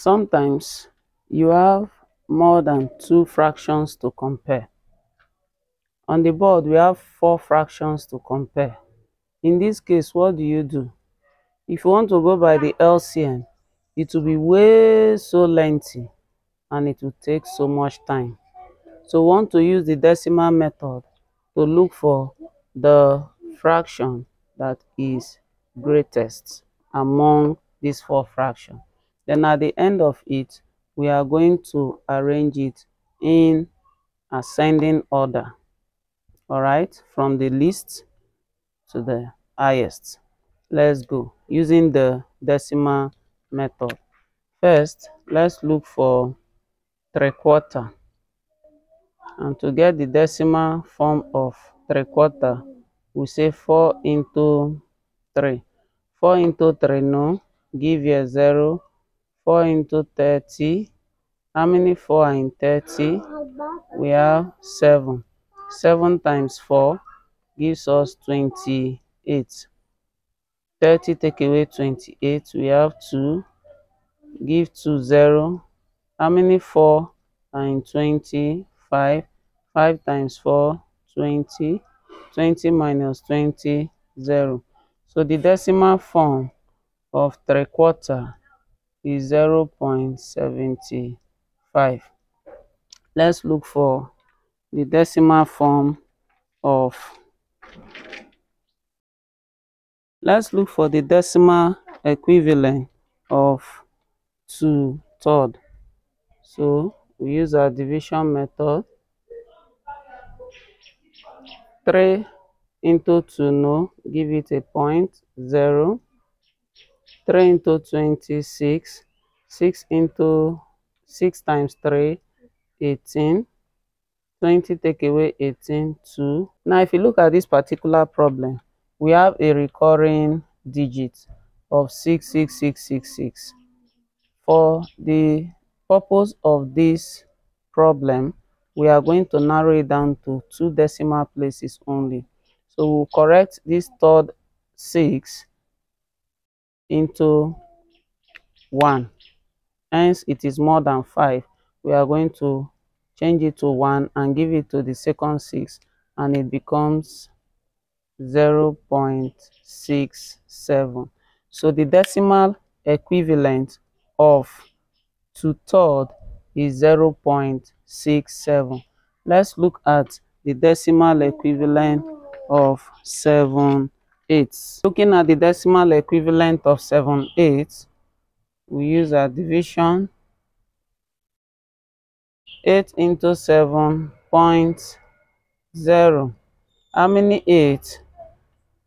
Sometimes you have more than two fractions to compare. On the board, we have four fractions to compare. In this case, what do? If you want to go by the LCM, it will be way so lengthy and it will take so much time. So we want to use the decimal method to look for the fraction that is greatest among these four fractions. Then at the end of it, we are going to arrange it in ascending order. All right, from the least to the highest. Let's go using the decimal method. First, let's look for 3/4. And to get the decimal form of 3/4, we say 4 into 3. 4 into 3, no, give you a 0. 4 into 30, how many 4 are in 30? We have 7. 7 times 4 gives us 28. 30 take away 28, we have 2. Give 2, 0. How many 4 are in 20? 5. 5 times 4, 20. 20 minus 20, 0. So the decimal form of 3/4 is 0.75. Let's look for the decimal form of Let's look for the decimal equivalent of 2/3. So we use our division method. 3 into 2, no, give it a point, 0. 3 into 26, 6 into 6 times 3, 18. 20 take away 18, 2. Now if you look at this particular problem, we have a recurring digit of 66666. For the purpose of this problem, we are going to narrow it down to 2 decimal places only. So we'll correct this third 6 into 1. Hence it is more than 5. We are going to change it to 1 and give it to the second 6, and it becomes 0.67. So the decimal equivalent of 2/3 is 0.67. Let's look at the decimal equivalent of 7/8. Looking at the decimal equivalent of 7/8, we use our division. 8 into 7.0. How many 8?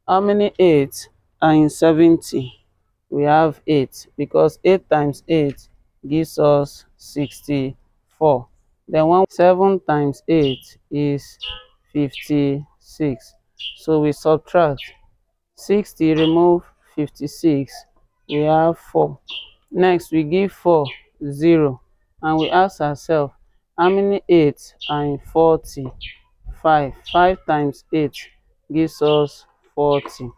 How many 8 are in 70? We have 8, because 8 times 8 gives us 64. Then 7 times 8 is 56. So we subtract 60, remove 56, we have 4. Next we give 4 0, and we ask ourselves, how many 8 are in 40? 5. 5 times 8 gives us 40.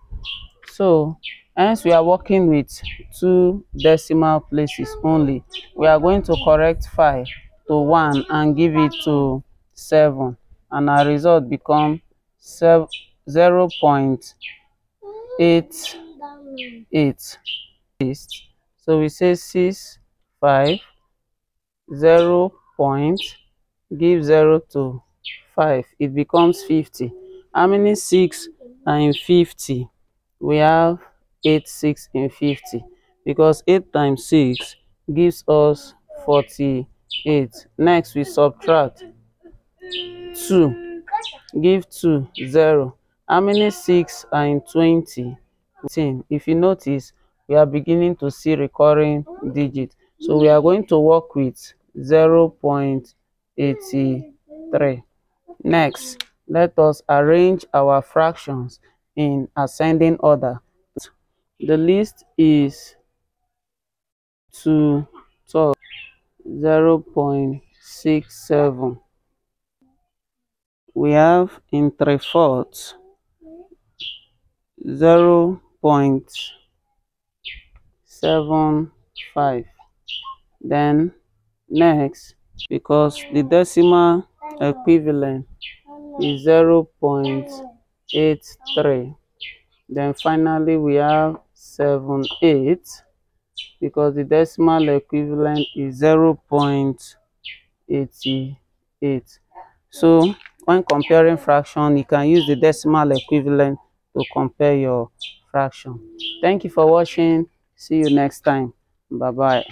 So hence we are working with 2 decimal places only. We are going to correct 5 to 1 and give it to 7, and our result becomes 0.88. So we say 6, 5, 0 point, give 0 to 5, it becomes 50. How many 6 are in 50? We have 8 6 in 50, because 8 times 6 gives us 48. Next we subtract 2, give 2 0. How many 6 are in 20? If you notice, we are beginning to see recurring digits, so we are going to work with 0.83. Next, let us arrange our fractions in ascending order. The list is 2/3, 0.67. We have in 3/4, 0.75. Then next, because the decimal equivalent is 0.83, then finally we have 78, because the decimal equivalent is 0.88. So when comparing fraction, you can use the decimal equivalent to compare your fraction. Thank you for watching. See you next time. Bye bye.